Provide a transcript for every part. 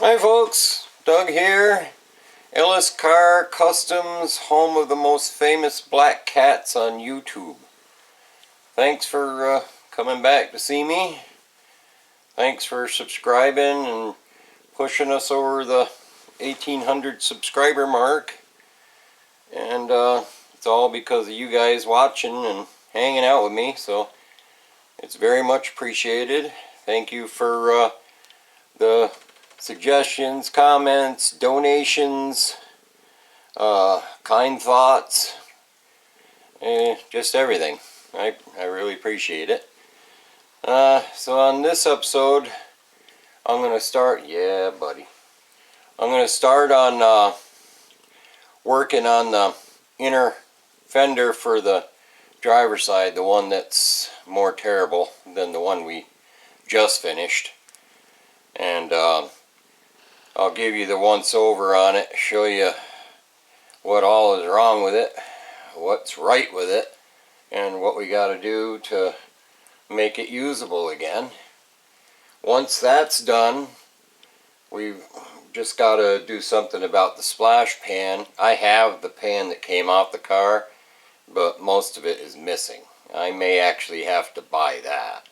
Hi folks, Doug here. Ellis Car Customs, home of the most famous black cats on YouTube. Thanks for coming back to see me. Thanks for subscribing and pushing us over the 1,800 subscriber mark. And it's all because of you guys watching and hanging out with me, so it's very much appreciated. Thank you for the suggestions, comments, donations, kind thoughts, just everything. I really appreciate it. So on this episode, I'm going to start, I'm going to start on working on the inner fender for the driver's side, the one that's more terrible than the one we just finished. And I'll give you the once over on it, show you what all is wrong with it, what's right with it, and what we got to do to make it usable again. Once that's done, we've just got to do something about the splash pan. I have the pan that came off the car, but most of it is missing. I may actually have to buy that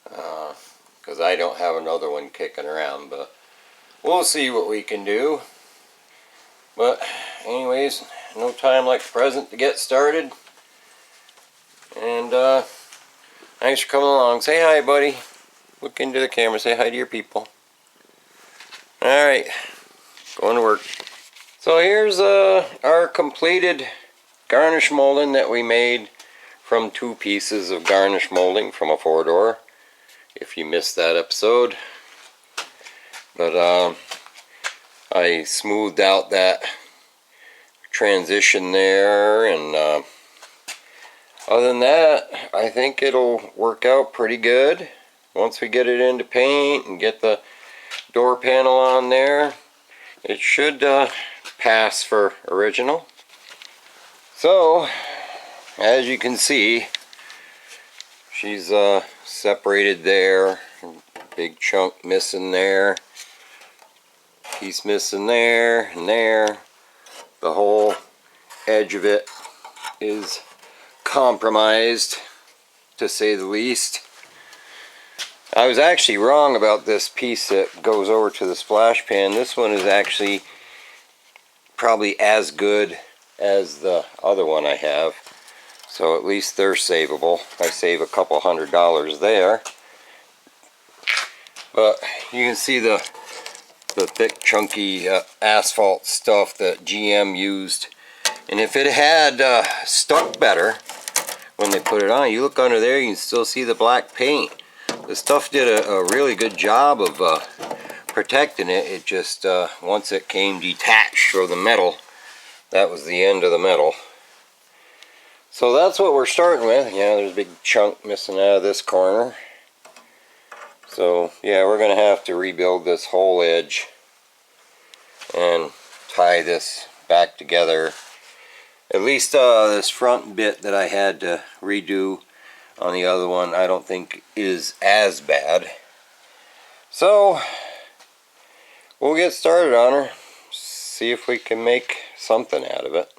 because I don't have another one kicking around, but we'll see what we can do. But anyways, no time like the present to get started. And thanks for coming along. Say hi, buddy. Look into the camera, say hi to your people. Alright, going to work. So here's our completed garnish molding that we made from 2 pieces of garnish molding from a 4-door. If you missed that episode. But I smoothed out that transition there, and other than that, I think it'll work out pretty good. Once we get it into paint and get the door panel on there, it should pass for original. So, as you can see, she's separated there, big chunk missing there, piece missing there and there. The whole edge of it is compromised, to say the least. I was actually wrong about this piece that goes over to the splash pan. This one is actually probably as good as the other one I have. So at least they're savable. I save a couple $100 there. But you can see the thick chunky asphalt stuff that GM used. And if it had stuck better when they put it on, you look under there, you can still see the black paint. The stuff did a really good job of protecting it. It just, once it came detached from the metal, that was the end of the metal. So that's what we're starting with. Yeah, there's a big chunk missing out of this corner. So yeah, we're going to have to rebuild this whole edge and tie this back together. At least this front bit that I had to redo on the other one, I don't think is as bad. So we'll get started on her, see if we can make something out of it.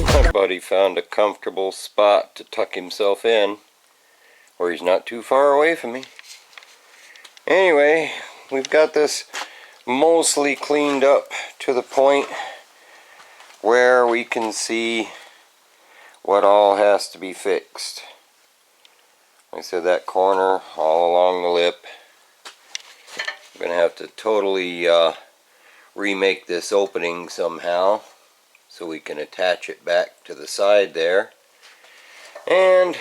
My buddy found a comfortable spot to tuck himself in, where he's not too far away from me. Anyway, we've got this mostly cleaned up to the point where we can see what all has to be fixed. Like I said, that corner all along the lip. I'm going to have to totally remake this opening somehow so we can attach it back to the side there. And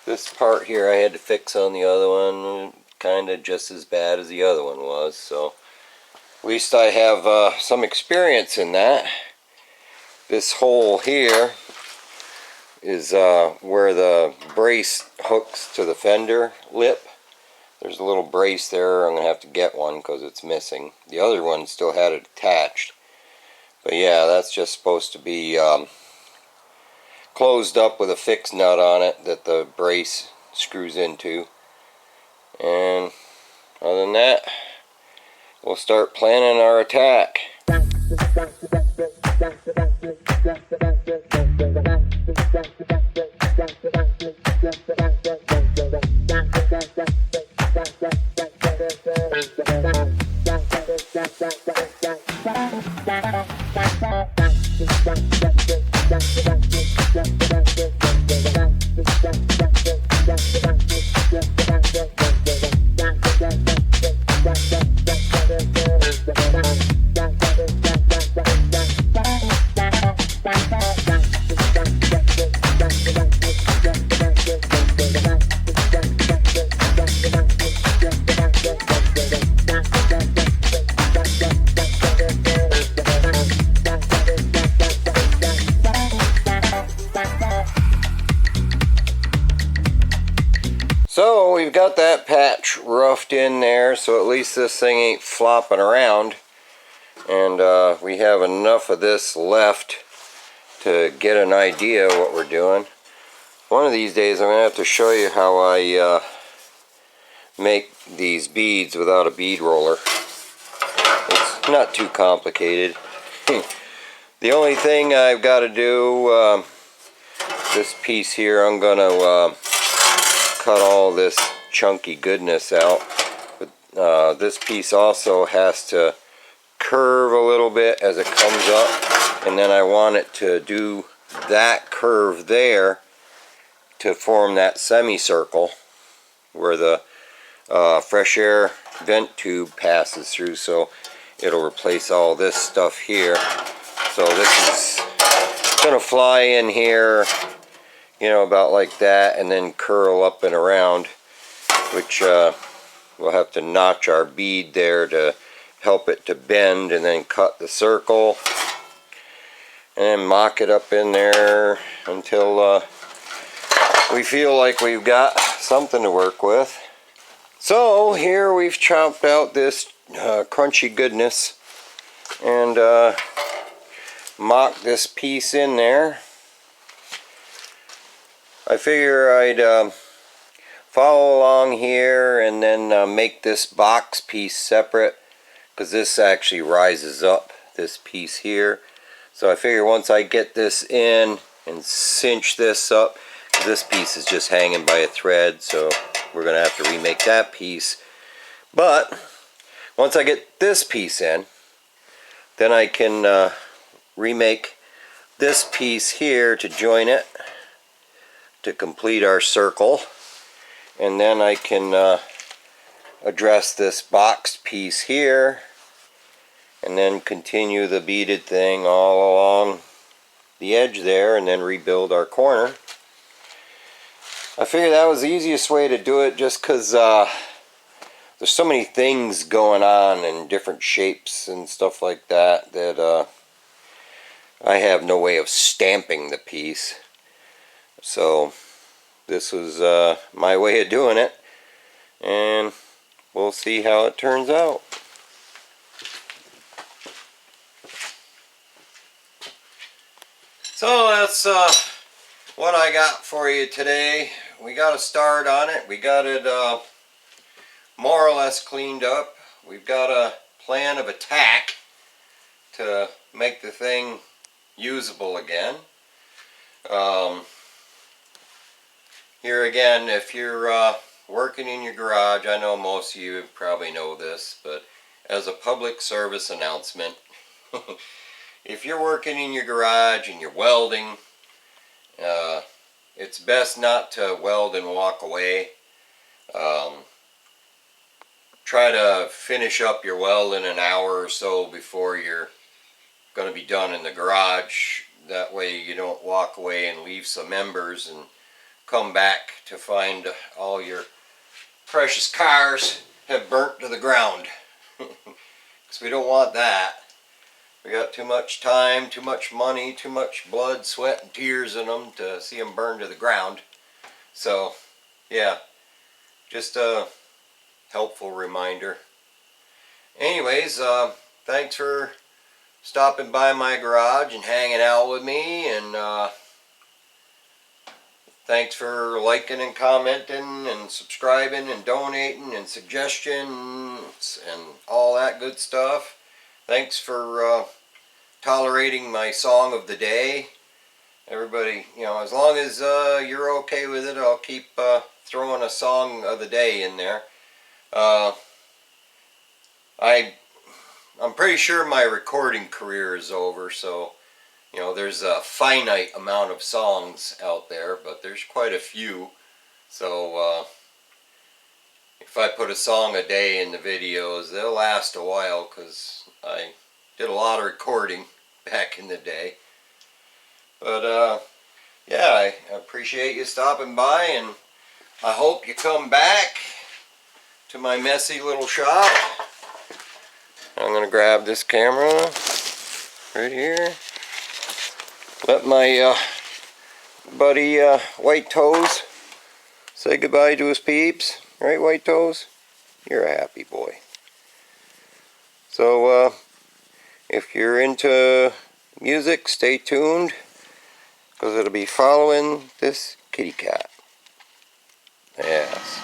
this part here I had to fix on the other one, kind of just as bad as the other one was, so at least I have some experience in that. This hole here is where the brace hooks to the fender lip. There's a little brace there. I'm going to have to get one because it's missing. The other one still had it attached. But yeah, that's just supposed to be closed up with a fixed nut on it that the brace screws into. And other than that, we'll start planning our attack. So we've got that patch roughed in there, so at least this thing ain't flopping around. And we have enough of this left to get an idea of what we're doing. One of these days I'm going to have to show you how I make these beads without a bead roller. It's not too complicated. The only thing I've got to do, this piece here, I'm going to cut all this chunky goodness out. But this piece also has to curve a little bit as it comes up, and then I want it to do that curve there to form that semicircle where the fresh air vent tube passes through, so it'll replace all this stuff here. So this is gonna fly in here, you know, about like that, and then curl up and around, which we'll have to notch our bead there to help it to bend, and then cut the circle and mock it up in there until we feel like we've got something to work with. So here we've chopped out this crunchy goodness and mocked this piece in there. I figure I'd follow along here and then make this box piece separate, because this actually rises up, this piece here. So I figure once I get this in and cinch this up, this piece is just hanging by a thread, so we're going to have to remake that piece. But once I get this piece in, then I can remake this piece here to join it to complete our circle, and then I can address this boxed piece here and then continue the beaded thing all along the edge there, and then rebuild our corner. I figured that was the easiest way to do it, just because there's so many things going on in different shapes and stuff like that, that I have no way of stamping the piece, so this was my way of doing it, and we'll see how it turns out. So that's what I got for you today. We got a start on it. We got it more or less cleaned up. We've got a plan of attack to make the thing usable again. Here again, if you're working in your garage, I know most of you probably know this, but as a public service announcement, if you're working in your garage and you're welding, it's best not to weld and walk away. Try to finish up your weld in an hour or so before you're going to be done in the garage. That way you don't walk away and leave some embers and come back to find all your precious cars have burnt to the ground. Because we don't want that. We got too much time, too much money, too much blood, sweat, and tears in them to see them burn to the ground. So, yeah, just a helpful reminder. Anyways, thanks for stopping by my garage and hanging out with me, and thanks for liking and commenting and subscribing and donating and suggestions and all that good stuff. Thanks for tolerating my song of the day. Everybody, you know, as long as you're okay with it, I'll keep throwing a song of the day in there. I'm pretty sure my recording career is over, so you know, there's a finite amount of songs out there, but there's quite a few. So if I put a song a day in the videos, they'll last a while, because I did a lot of recording back in the day. But yeah, I appreciate you stopping by, and I hope you come back to my messy little shop. I'm going to grab this camera right here. Let my buddy White Toes say goodbye to his peeps. Right, White Toes? You're a happy boy. So, if you're into music, stay tuned, because it'll be following this kitty cat. Yes.